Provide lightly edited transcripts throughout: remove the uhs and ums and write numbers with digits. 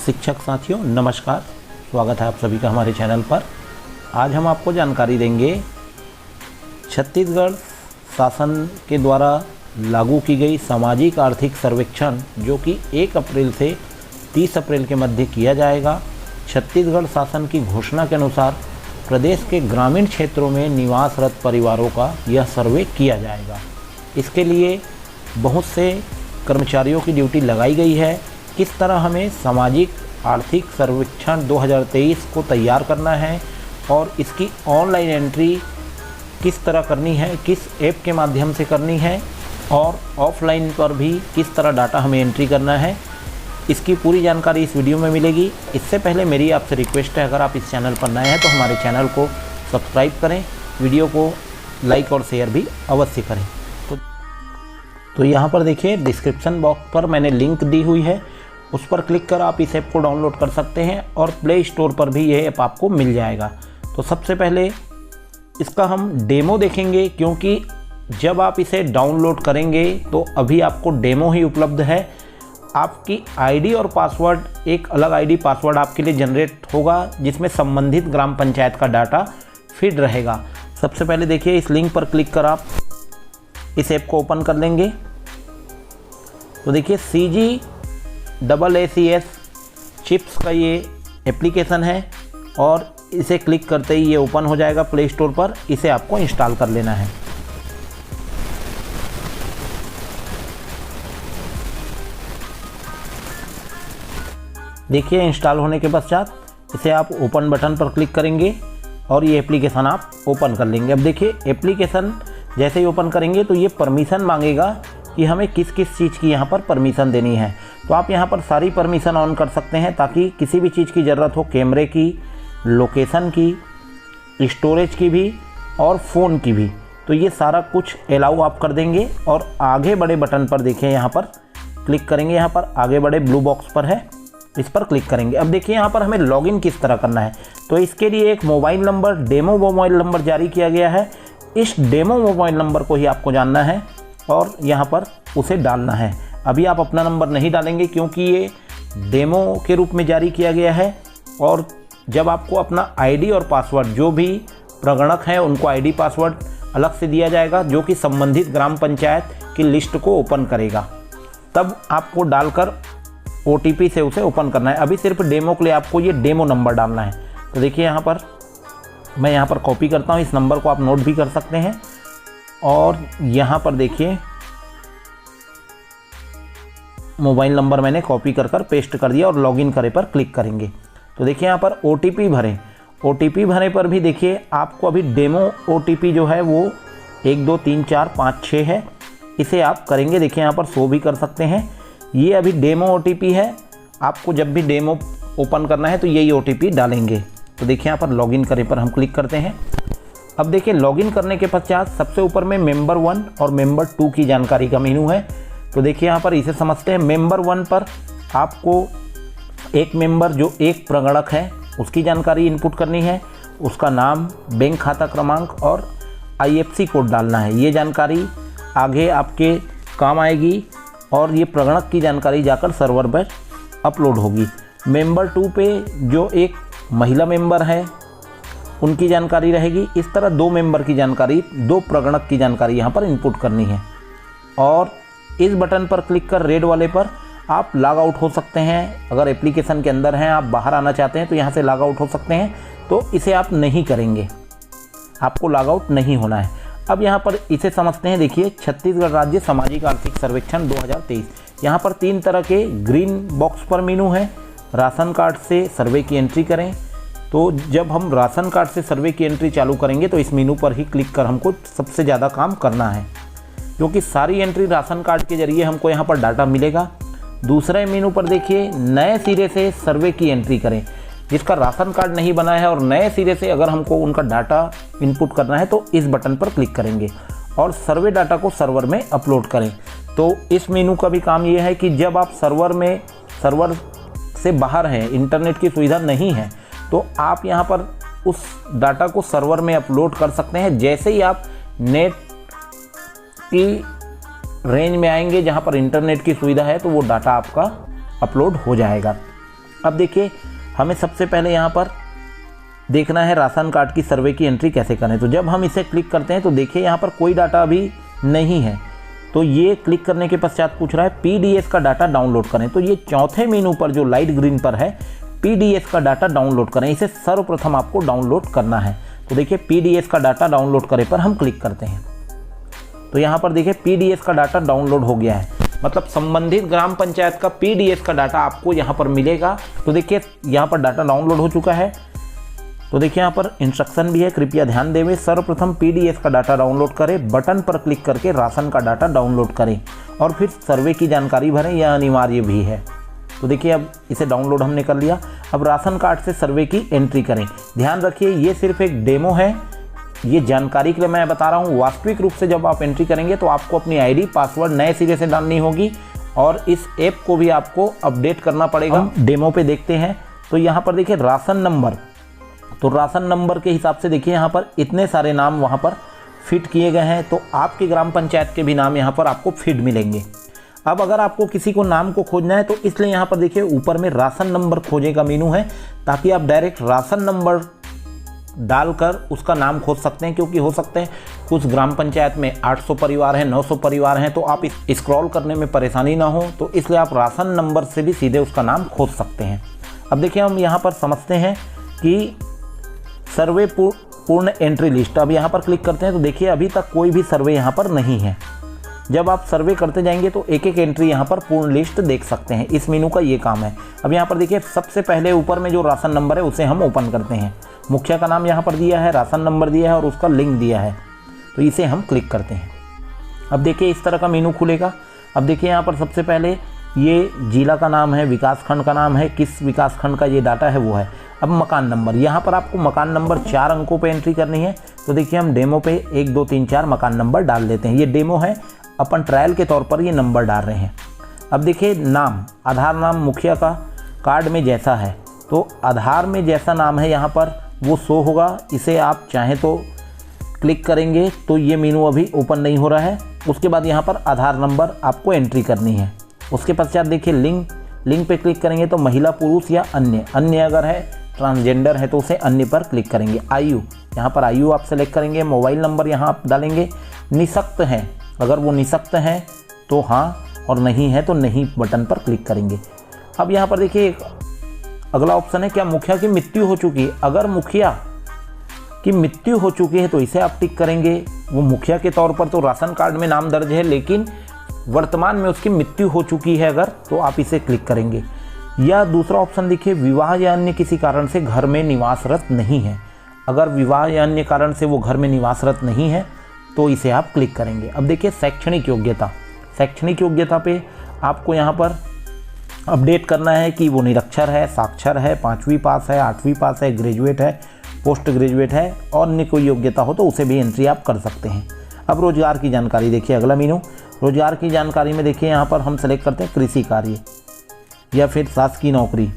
शिक्षक साथियों नमस्कार, स्वागत है आप सभी का हमारे चैनल पर। आज हम आपको जानकारी देंगे छत्तीसगढ़ शासन के द्वारा लागू की गई सामाजिक आर्थिक सर्वेक्षण जो कि 1 अप्रैल से 30 अप्रैल के मध्य किया जाएगा। छत्तीसगढ़ शासन की घोषणा के अनुसार प्रदेश के ग्रामीण क्षेत्रों में निवासरत परिवारों का यह सर्वे किया जाएगा। इसके लिए बहुत से कर्मचारियों की ड्यूटी लगाई गई है। किस तरह हमें सामाजिक आर्थिक सर्वेक्षण 2023 को तैयार करना है और इसकी ऑनलाइन एंट्री किस तरह करनी है, किस ऐप के माध्यम से करनी है और ऑफलाइन पर भी किस तरह डाटा हमें एंट्री करना है, इसकी पूरी जानकारी इस वीडियो में मिलेगी। इससे पहले मेरी आपसे रिक्वेस्ट है, अगर आप इस चैनल पर नए हैं तो हमारे चैनल को सब्सक्राइब करें, वीडियो को लाइक और शेयर भी अवश्य करें। तो यहाँ पर देखिए डिस्क्रिप्शन बॉक्स पर मैंने लिंक दी हुई है, उस पर क्लिक कर आप इस ऐप को डाउनलोड कर सकते हैं और प्ले स्टोर पर भी यह ऐप आपको मिल जाएगा। तो सबसे पहले इसका हम डेमो देखेंगे, क्योंकि जब आप इसे डाउनलोड करेंगे तो अभी आपको डेमो ही उपलब्ध है। आपकी आईडी और पासवर्ड, एक अलग आईडी पासवर्ड आपके लिए जनरेट होगा जिसमें संबंधित ग्राम पंचायत का डाटा फीड रहेगा। सबसे पहले देखिए इस लिंक पर क्लिक कर आप इस ऐप को ओपन कर लेंगे तो देखिए CGAACS चिप्स का ये एप्लीकेशन है और इसे क्लिक करते ही ये ओपन हो जाएगा प्ले स्टोर पर। इसे आपको इंस्टॉल कर लेना है। देखिए इंस्टॉल होने के पश्चात इसे आप ओपन बटन पर क्लिक करेंगे और ये एप्लीकेशन आप ओपन कर लेंगे। अब देखिए एप्लीकेशन जैसे ही ओपन करेंगे तो ये परमिशन मांगेगा कि हमें किस किस चीज़ की यहाँ पर परमिशन देनी है। तो आप यहाँ पर सारी परमिशन ऑन कर सकते हैं ताकि किसी भी चीज़ की ज़रूरत हो, कैमरे की, लोकेशन की, स्टोरेज की भी और फ़ोन की भी, तो ये सारा कुछ अलाउ आप कर देंगे। और आगे बढ़े बटन पर देखिए यहाँ पर क्लिक करेंगे, यहाँ पर आगे बढ़े ब्लू बॉक्स पर है, इस पर क्लिक करेंगे। अब देखिए यहाँ पर हमें लॉगिन किस तरह करना है, तो इसके लिए एक mobile number, demo mobile number जारी किया गया है। इस डेमो मोबाइल नंबर को ही आपको जानना है और यहाँ पर उसे डालना है। अभी आप अपना नंबर नहीं डालेंगे क्योंकि ये डेमो के रूप में जारी किया गया है। और जब आपको अपना आईडी और पासवर्ड, जो भी प्रगणक हैं उनको आईडी पासवर्ड अलग से दिया जाएगा जो कि संबंधित ग्राम पंचायत की लिस्ट को ओपन करेगा, तब आपको डालकर OTP से उसे ओपन करना है। अभी सिर्फ डेमो के लिए आपको ये डेमो नंबर डालना है। तो देखिए यहाँ पर मैं यहाँ पर कॉपी करता हूँ, इस नंबर को आप नोट भी कर सकते हैं। और यहाँ पर देखिए मोबाइल नंबर मैंने कॉपी कर पेस्ट कर दिया और लॉगिन करे पर क्लिक करेंगे तो देखिए यहाँ पर OTP भरें। OTP भरे पर भी देखिए आपको अभी डेमो OTP जो है वो 1 2 3 4 5 6 है, इसे आप करेंगे। देखिए यहाँ पर शो भी कर सकते हैं, ये अभी डेमो OTP है। आपको जब भी डेमो ओपन करना है तो यही OTP डालेंगे। तो देखिए यहाँ पर लॉगिन करें पर हम क्लिक करते हैं। अब देखिए लॉगिन करने के पश्चात सबसे ऊपर में मेंबर 1 और मेंबर 2 की जानकारी का मेनू है। तो देखिए यहाँ पर इसे समझते हैं। मेंबर 1 पर आपको एक मेंबर जो एक प्रगणक है उसकी जानकारी इनपुट करनी है, उसका नाम, बैंक खाता क्रमांक और IFSC कोड डालना है। ये जानकारी आगे आपके काम आएगी और ये प्रगणक की जानकारी जाकर सर्वर पर अपलोड होगी। मेंबर 2 पे जो एक महिला मेंबर है उनकी जानकारी रहेगी। इस तरह 2 मेंबर की जानकारी, 2 प्रगणक की जानकारी यहाँ पर इनपुट करनी है। और इस बटन पर क्लिक कर रेड वाले पर आप लॉग आउट हो सकते हैं। अगर एप्लीकेशन के अंदर हैं, आप बाहर आना चाहते हैं तो यहाँ से लॉग आउट हो सकते हैं। तो इसे आप नहीं करेंगे, आपको लॉग आउट नहीं होना है। अब यहाँ पर इसे समझते हैं। देखिए छत्तीसगढ़ राज्य सामाजिक आर्थिक सर्वेक्षण 2023, यहाँ पर 3 तरह के ग्रीन बॉक्स पर मेनू है। राशन कार्ड से सर्वे की एंट्री करें, तो जब हम राशन कार्ड से सर्वे की एंट्री चालू करेंगे तो इस मेनू पर ही क्लिक कर हमको सबसे ज़्यादा काम करना है, क्योंकि सारी एंट्री राशन कार्ड के जरिए हमको यहाँ पर डाटा मिलेगा। दूसरे मेनू पर देखिए नए सिरे से सर्वे की एंट्री करें। जिसका राशन कार्ड नहीं बना है और नए सिरे से अगर हमको उनका डाटा इनपुट करना है तो इस बटन पर क्लिक करेंगे और सर्वे डाटा को सर्वर में अपलोड करें। तो इस मेनू का भी काम ये है कि जब आप सर्वर से बाहर हैं, इंटरनेट की सुविधा नहीं है, तो आप यहाँ पर उस डाटा को सर्वर में अपलोड कर सकते हैं। जैसे ही आप नेट की रेंज में आएंगे जहाँ पर इंटरनेट की सुविधा है तो वो डाटा आपका अपलोड हो जाएगा। अब देखिए हमें सबसे पहले यहाँ पर देखना है राशन कार्ड की सर्वे की एंट्री कैसे करें। तो जब हम इसे क्लिक करते हैं तो देखिए यहाँ पर कोई डाटा अभी नहीं है। तो ये क्लिक करने के पश्चात पूछ रहा है पीडीएस का डाटा डाउनलोड करें। तो ये चौथे मेनू पर जो लाइट ग्रीन पर है पीडीएस का डाटा डाउनलोड करें, इसे सर्वप्रथम आपको डाउनलोड करना है। तो देखिए पीडीएस का डाटा डाउनलोड करें पर हम क्लिक करते हैं तो यहाँ पर देखिए पीडीएस का डाटा डाउनलोड हो गया है, मतलब संबंधित ग्राम पंचायत का पीडीएस का डाटा आपको यहाँ पर मिलेगा। तो देखिए यहाँ पर डाटा डाउनलोड हो चुका है। तो देखिए यहाँ पर इंस्ट्रक्शन भी है, कृपया ध्यान देवें। सर्वप्रथम पीडीएस का डाटा डाउनलोड करें, बटन पर क्लिक करके राशन का डाटा डाउनलोड करें और फिर सर्वे की जानकारी भरें, यह अनिवार्य भी है। तो देखिए अब इसे डाउनलोड हमने कर लिया। अब राशन कार्ड से सर्वे की एंट्री करें। ध्यान रखिए ये सिर्फ एक डेमो है, ये जानकारी के लिए मैं बता रहा हूँ। वास्तविक रूप से जब आप एंट्री करेंगे तो आपको अपनी आईडी पासवर्ड नए सिरे से डालनी होगी और इस ऐप को भी आपको अपडेट करना पड़ेगा। हम डेमो पे देखते हैं। तो यहाँ पर देखिए राशन नंबर, तो राशन नंबर के हिसाब से देखिए यहाँ पर इतने सारे नाम वहाँ पर फिट किए गए हैं। तो आपके ग्राम पंचायत के भी नाम यहाँ पर आपको फिट मिलेंगे। अब अगर आपको किसी को नाम को खोजना है तो इसलिए यहाँ पर देखिए ऊपर में राशन नंबर खोजे का मेनू है, ताकि आप डायरेक्ट राशन नंबर डालकर उसका नाम खोज सकते हैं। क्योंकि हो सकते हैं कुछ ग्राम पंचायत में 800 परिवार हैं, 900 परिवार हैं, तो आप स्क्रॉल करने में परेशानी ना हो, तो इसलिए आप राशन नंबर से भी सीधे उसका नाम खोज सकते हैं। अब देखिए हम यहाँ पर समझते हैं कि सर्वे पूर्ण एंट्री लिस्ट। अब यहाँ पर क्लिक करते हैं तो देखिए अभी तक कोई भी सर्वे यहाँ पर नहीं है। जब आप सर्वे करते जाएंगे तो एक एक एंट्री यहाँ पर पूर्ण लिस्ट देख सकते हैं। इस मेनू का ये काम है। अब यहाँ पर देखिए सबसे पहले ऊपर में जो राशन नंबर है उसे हम ओपन करते हैं। मुखिया का नाम यहाँ पर दिया है, राशन नंबर दिया है और उसका लिंक दिया है, तो इसे हम क्लिक करते हैं। अब देखिए इस तरह का मेनू खुलेगा। अब देखिए यहाँ पर सबसे पहले ये जिला का नाम है, विकास खंड का नाम है, किस विकास खंड का ये डाटा है वो है। अब मकान नंबर, यहाँ पर आपको मकान नंबर 4 अंकों पे एंट्री करनी है। तो देखिए हम डेमो पे 1 2 3 4 मकान नंबर डाल देते हैं। ये डेमो है, अपन ट्रायल के तौर पर ये नंबर डाल रहे हैं। अब देखिए नाम, आधार नाम मुखिया का कार्ड में जैसा है, तो आधार में जैसा नाम है यहाँ पर वो शो होगा। इसे आप चाहें तो क्लिक करेंगे तो ये मेनू अभी ओपन नहीं हो रहा है। उसके बाद यहाँ पर आधार नंबर आपको एंट्री करनी है। उसके पश्चात देखिए लिंक पे क्लिक करेंगे तो महिला पुरुष या अन्य अगर है, ट्रांसजेंडर है तो उसे अन्य पर क्लिक करेंगे। आयु, यहाँ पर आयु आप सेलेक्ट करेंगे। मोबाइल नंबर यहाँ आप डालेंगे। निःशक्त हैं, अगर वो निःशक्त हैं तो हाँ और नहीं है तो नहीं बटन पर क्लिक करेंगे। अब यहाँ पर देखिए एक अगला ऑप्शन है, क्या मुखिया की मृत्यु हो चुकी है। अगर मुखिया की मृत्यु हो चुकी है तो इसे आप टिक करेंगे। वो मुखिया के तौर पर तो राशन कार्ड में नाम दर्ज है, लेकिन वर्तमान में उसकी मृत्यु हो चुकी है अगर, तो आप इसे क्लिक करेंगे। या दूसरा ऑप्शन देखिए, विवाह या अन्य किसी कारण से घर में निवासरत नहीं है। अगर विवाह या अन्य कारण से वो घर में निवासरत नहीं है तो इसे आप क्लिक करेंगे। अब देखिए शैक्षणिक योग्यता पे आपको यहाँ पर अपडेट करना है कि वो निरक्षर है, साक्षर है, 5वीं पास है, 8वीं पास है, ग्रेजुएट है, पोस्ट ग्रेजुएट है और अन्य कोई योग्यता हो तो उसे भी एंट्री आप कर सकते हैं। अब रोजगार की जानकारी देखिए, अगला मेनू रोजगार की जानकारी में देखिए यहाँ पर हम सेलेक्ट करते हैं कृषि कार्य या फिर शासकीय नौकरी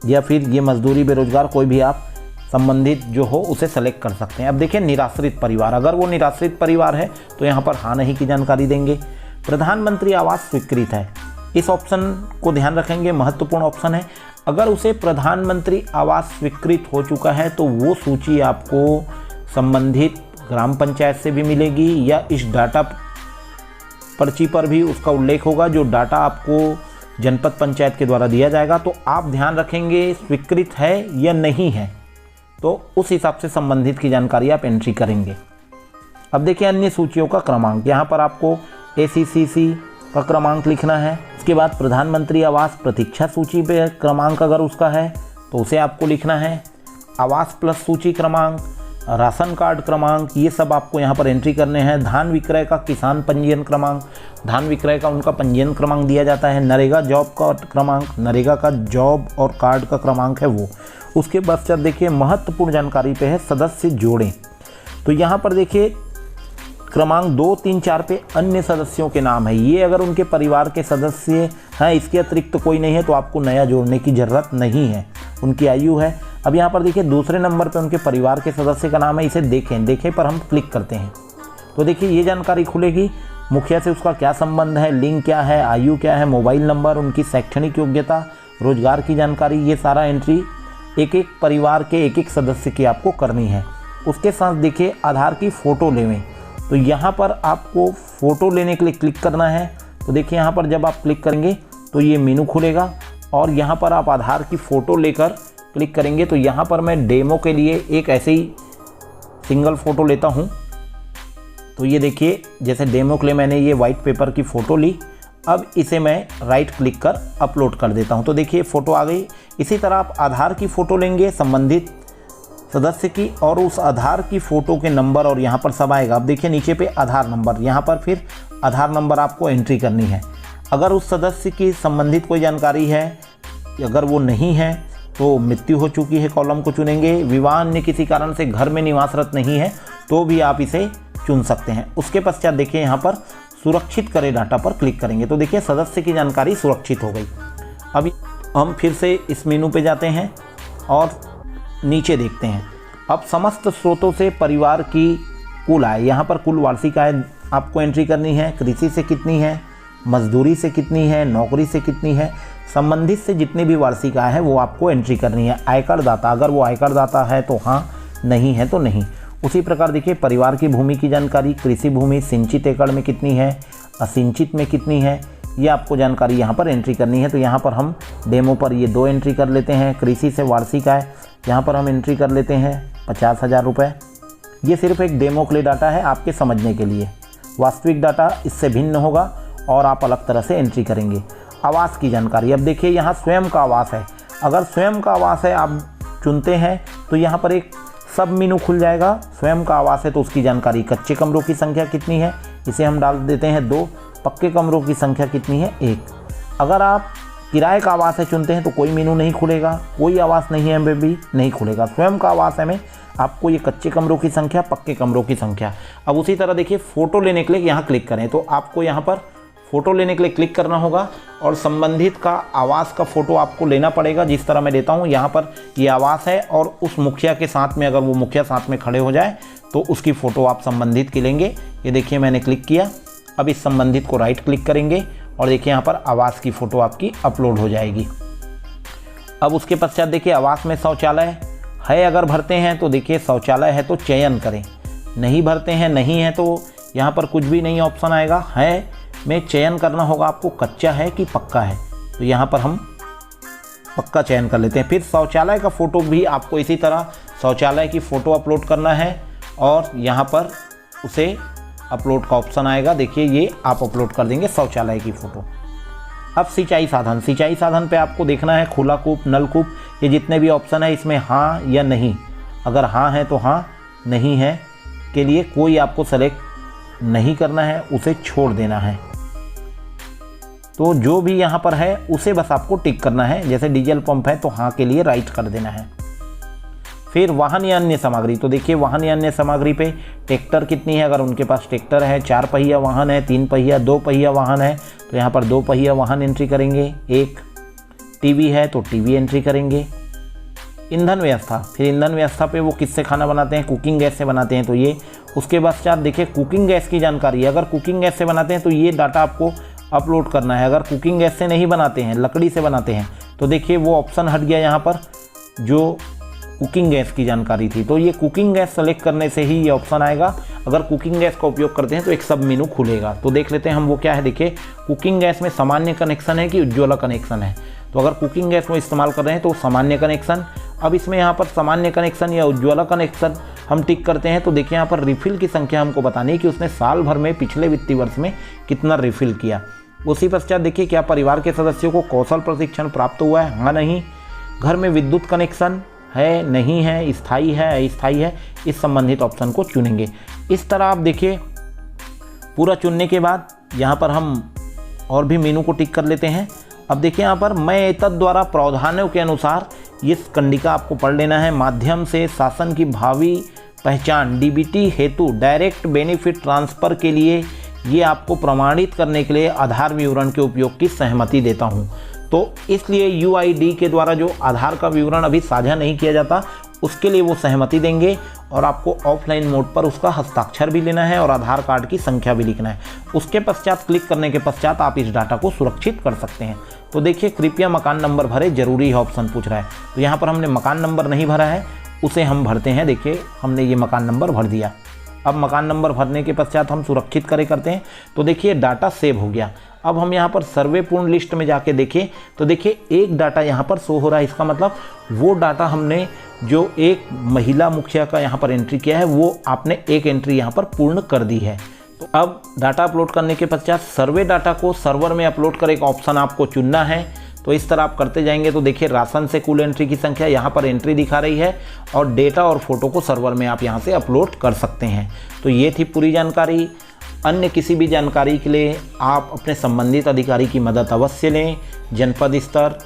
या फिर ये मजदूरी, बेरोजगार, कोई भी आप संबंधित जो हो उसे सेलेक्ट कर सकते हैं। अब देखिए निराश्रित परिवार, अगर वो निराश्रित परिवार है तो यहाँ पर हाँ नहीं की जानकारी देंगे। प्रधानमंत्री आवास स्वीकृत है, इस ऑप्शन को ध्यान रखेंगे, महत्वपूर्ण ऑप्शन है। अगर उसे प्रधानमंत्री आवास स्वीकृत हो चुका है तो वो सूची आपको संबंधित ग्राम पंचायत से भी मिलेगी या इस डाटा पर्ची पर भी उसका उल्लेख होगा, जो डाटा आपको जनपद पंचायत के द्वारा दिया जाएगा। तो आप ध्यान रखेंगे स्वीकृत है या नहीं है, तो उस हिसाब से संबंधित की जानकारी आप एंट्री करेंगे। अब देखिए अन्य सूचियों का क्रमांक, यहाँ पर आपको ACCC का क्रमांक लिखना है। उसके बाद प्रधानमंत्री आवास प्रतीक्षा सूची पे क्रमांक अगर उसका है तो उसे आपको लिखना है। आवास प्लस सूची क्रमांक, राशन कार्ड क्रमांक, ये सब आपको यहाँ पर एंट्री करने हैं। धान विक्रय का किसान पंजीयन क्रमांक, धान विक्रय का उनका पंजीयन क्रमांक दिया जाता है। नरेगा जॉब का क्रमांक, नरेगा का जॉब और कार्ड का क्रमांक है वो। उसके पश्चात देखिए महत्वपूर्ण जानकारी पे है सदस्य जोड़ें, तो यहाँ पर देखिए क्रमांक 2, 3, 4 पे अन्य सदस्यों के नाम है। ये अगर उनके परिवार के सदस्य हैं, इसके अतिरिक्त तो कोई नहीं है तो आपको नया जोड़ने की ज़रूरत नहीं है। उनकी आयु है। अब यहाँ पर देखिए दूसरे नंबर पे उनके परिवार के सदस्य का नाम है, इसे देखें पर हम क्लिक करते हैं तो देखिए ये जानकारी खुलेगी। मुखिया से उसका क्या संबंध है, लिंग क्या है, आयु क्या है, मोबाइल नंबर, उनकी शैक्षणिक योग्यता, रोजगार की जानकारी, ये सारा एंट्री एक एक परिवार के एक एक सदस्य की आपको करनी है। उसके साथ देखिए आधार की फ़ोटो लेवें, तो यहाँ पर आपको फ़ोटो लेने के लिए क्लिक करना है। तो देखिए यहाँ पर जब आप क्लिक करेंगे तो ये मेनू खुलेगा और यहाँ पर आप आधार की फ़ोटो लेकर क्लिक करेंगे। तो यहाँ पर मैं डेमो के लिए एक ऐसे ही सिंगल फ़ोटो लेता हूँ। तो ये देखिए जैसे डेमो के लिए मैंने ये वाइट पेपर की फ़ोटो ली। अब इसे मैं राइट क्लिक कर अपलोड कर देता हूँ। तो देखिए फ़ोटो आ गई। इसी तरह आप आधार की फ़ोटो लेंगे संबंधित सदस्य की और उस आधार की फ़ोटो के नंबर और यहाँ पर सब आएगा। अब देखिए नीचे पे आधार नंबर, यहाँ पर फिर आधार नंबर आपको एंट्री करनी है। अगर उस सदस्य की संबंधित कोई जानकारी है, अगर वो नहीं है तो मृत्यु हो चुकी है कॉलम को चुनेंगे। विवाह अन्य किसी कारण से घर में निवासरत नहीं है तो भी आप इसे चुन सकते हैं। उसके पश्चात देखिए यहाँ पर सुरक्षित करें डाटा पर क्लिक करेंगे। तो देखिए सदस्य की जानकारी सुरक्षित हो गई। अब हम फिर से इस मेनू पे जाते हैं और नीचे देखते हैं। अब समस्त स्रोतों से परिवार की कुल आय, यहाँ पर कुल वार्षिक आय आपको एंट्री करनी है। कृषि से कितनी है, मजदूरी से कितनी है, नौकरी से कितनी है, संबंधित से जितनी भी वार्षिक आय है वो आपको एंट्री करनी है। आयकर दाता, अगर वो आयकर दाता है तो हाँ, नहीं है तो नहीं। उसी प्रकार देखिए परिवार की भूमि की जानकारी, कृषि भूमि सिंचित एकड़ में कितनी है, असिंचित में कितनी है, ये आपको जानकारी यहाँ पर एंट्री करनी है। तो यहाँ पर हम डेमो पर ये 2 एंट्री कर लेते हैं। कृषि से वार्षिक आय यहाँ पर हम एंट्री कर लेते हैं 50,000 रुपये। ये सिर्फ एक डेमो के लिए डाटा है आपके समझने के लिए। वास्तविक डाटा इससे भिन्न होगा और आप अलग तरह से एंट्री करेंगे। आवास की जानकारी, अब देखिए यहाँ स्वयं का आवास है। अगर स्वयं का आवास है आप चुनते हैं तो यहाँ पर एक सब मेनू खुल जाएगा। स्वयं का आवास है तो उसकी जानकारी, कच्चे कमरों की संख्या कितनी है, इसे हम डाल देते हैं 2। पक्के कमरों की संख्या कितनी है, 1। अगर आप किराए का आवास है चुनते हैं तो कोई मेनू नहीं खुलेगा, कोई आवास नहीं है में भी नहीं खुलेगा। स्वयं का आवास है में आपको ये कच्चे कमरों की संख्या, पक्के कमरों की संख्या। अब उसी तरह देखिए फ़ोटो लेने के लिए यहाँ क्लिक करें, तो आपको यहाँ पर फ़ोटो लेने के लिए क्लिक करना होगा और संबंधित का आवास का फ़ोटो आपको लेना पड़ेगा। जिस तरह मैं लेता हूँ, यहाँ पर ये आवास है और उस मुखिया के साथ में अगर वो मुखिया साथ में खड़े हो जाए तो उसकी फ़ोटो आप संबंधित की लेंगे। ये देखिए मैंने क्लिक किया। अब इस संबंधित को राइट क्लिक करेंगे और देखिए यहाँ पर आवास की फ़ोटो आपकी अपलोड हो जाएगी। अब उसके पश्चात देखिए आवास में शौचालय है अगर भरते हैं तो देखिए शौचालय है तो चयन करें, नहीं भरते हैं नहीं है तो यहाँ पर कुछ भी नहीं ऑप्शन आएगा। है में चयन करना होगा आपको, कच्चा है कि पक्का है, तो यहाँ पर हम पक्का चयन कर लेते हैं। फिर शौचालय का फ़ोटो भी आपको इसी तरह शौचालय की फ़ोटो अपलोड करना है और यहाँ पर उसे अपलोड का ऑप्शन आएगा। देखिए ये आप अपलोड कर देंगे शौचालय की फ़ोटो। अब सिंचाई साधन, सिंचाई साधन पे आपको देखना है खुला कूप, नलकूप, ये जितने भी ऑप्शन है इसमें हाँ या नहीं। अगर हाँ है तो हाँ, नहीं है के लिए कोई आपको सेलेक्ट नहीं करना है, उसे छोड़ देना है। तो जो भी यहाँ पर है उसे बस आपको टिक करना है। जैसे डीजल पंप है तो हाँ के लिए राइट कर देना है। फिर वाहन या अन्य सामग्री, तो देखिए वाहन या अन्य सामग्री पे ट्रैक्टर कितनी है, अगर उनके पास ट्रैक्टर है, 4 पहिया वाहन है, 3 पहिया 2 पहिया वाहन है तो यहाँ पर 2 पहिया वाहन एंट्री करेंगे। 1 टीवी है तो टीवी एंट्री करेंगे। ईंधन व्यवस्था, फिर ईंधन व्यवस्था पे वो किससे खाना बनाते हैं, कुकिंग गैस से बनाते हैं तो ये। उसके पश्चात देखिए कुकिंग गैस की जानकारी, अगर कुकिंग गैस से बनाते हैं तो ये डाटा आपको अपलोड करना है। अगर कुकिंग गैस से नहीं बनाते हैं, लकड़ी से बनाते हैं तो देखिए वो ऑप्शन हट गया यहाँ पर जो कुकिंग गैस की जानकारी थी। तो ये कुकिंग गैस सेलेक्ट करने से ही ये ऑप्शन आएगा। अगर कुकिंग गैस का उपयोग करते हैं तो एक सब मेनू खुलेगा। तो देख लेते हैं हम वो क्या है। देखिए कुकिंग गैस में सामान्य कनेक्शन है कि उज्ज्वला कनेक्शन है, तो अगर कुकिंग गैस में इस्तेमाल कर रहे हैं तो सामान्य कनेक्शन। अब इसमें यहाँ पर सामान्य कनेक्शन या उज्ज्वला कनेक्शन हम टिक करते हैं तो देखिए यहाँ पर रिफ़िल की संख्या हमको बतानी है कि उसने साल भर में पिछले वित्तीय वर्ष में कितना रिफ़िल किया। उसी पश्चात देखिए क्या परिवार के सदस्यों को कौशल प्रशिक्षण प्राप्त हुआ है, हाँ नहीं। घर में विद्युत कनेक्शन है, नहीं है, स्थायी है, अस्थायी है, इस संबंधित ऑप्शन को चुनेंगे। इस तरह आप देखिए पूरा चुनने के बाद यहाँ पर हम और भी मेनू को टिक कर लेते हैं। अब देखिए यहाँ पर मैं एतद द्वारा प्रावधानों के अनुसार इस कंडिका आपको पढ़ लेना है। माध्यम से शासन की भावी पहचान डीबीटी हेतु डायरेक्ट बेनिफिट ट्रांसफ़र के लिए ये आपको प्रमाणित करने के लिए आधार विवरण के उपयोग की सहमति देता हूँ। तो इसलिए यूआईडी के द्वारा जो आधार का विवरण अभी साझा नहीं किया जाता उसके लिए वो सहमति देंगे और आपको ऑफलाइन मोड पर उसका हस्ताक्षर भी लेना है और आधार कार्ड की संख्या भी लिखना है। उसके पश्चात क्लिक करने के पश्चात आप इस डाटा को सुरक्षित कर सकते हैं। तो देखिए, कृपया मकान नंबर भरे, जरूरी है ऑप्शन पूछ रहा है। तो यहाँ पर हमने मकान नंबर नहीं भरा है, उसे हम भरते हैं। देखिए, हमने ये मकान नंबर भर दिया। अब मकान नंबर भरने के पश्चात हम सुरक्षित करते हैं। तो देखिए, डाटा सेव हो गया। अब हम यहाँ पर सर्वे पूर्ण लिस्ट में जाके देखें तो देखिए, एक डाटा यहाँ पर शो हो रहा है। इसका मतलब वो डाटा हमने जो एक महिला मुखिया का यहाँ पर एंट्री किया है, वो आपने एक एंट्री यहाँ पर पूर्ण कर दी है। तो अब डाटा अपलोड करने के पश्चात सर्वे डाटा को सर्वर में अपलोड कर एक ऑप्शन आपको चुनना है। तो इस तरह आप करते जाएंगे तो देखिए, राशन से कुल एंट्री की संख्या यहाँ पर एंट्री दिखा रही है और डेटा और फोटो को सर्वर में आप यहाँ से अपलोड कर सकते हैं। तो ये थी पूरी जानकारी। अन्य किसी भी जानकारी के लिए आप अपने संबंधित अधिकारी की मदद अवश्य लें। जनपद स्तर,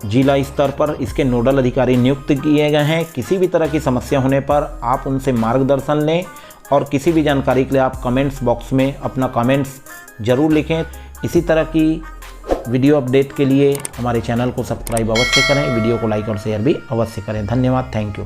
जिला स्तर पर इसके नोडल अधिकारी नियुक्त किए गए हैं। किसी भी तरह की समस्या होने पर आप उनसे मार्गदर्शन लें और किसी भी जानकारी के लिए आप कमेंट्स बॉक्स में अपना कमेंट्स ज़रूर लिखें। इसी तरह की वीडियो अपडेट के लिए हमारे चैनल को सब्सक्राइब अवश्य करें, वीडियो को लाइक और शेयर भी अवश्य करें। धन्यवाद, थैंक यू।